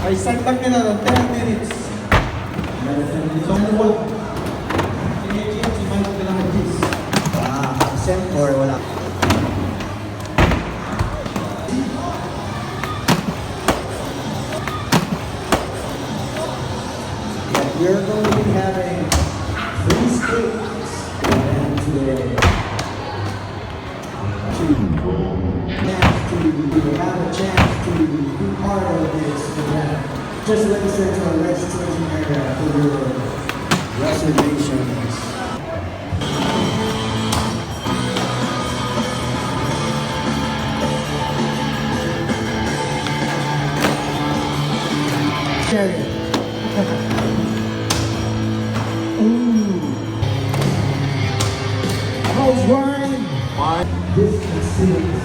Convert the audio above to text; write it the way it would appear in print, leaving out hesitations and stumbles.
Ay, start lang nila ng 10 minutes. So, what? Ini-change, si Mike na lang this. Absent or wala? Yeah, we're going to be having 3 states today. To have a chance to be part of this event. Just register to our registration area for your reservations. Ooh. I was wearing my business suit.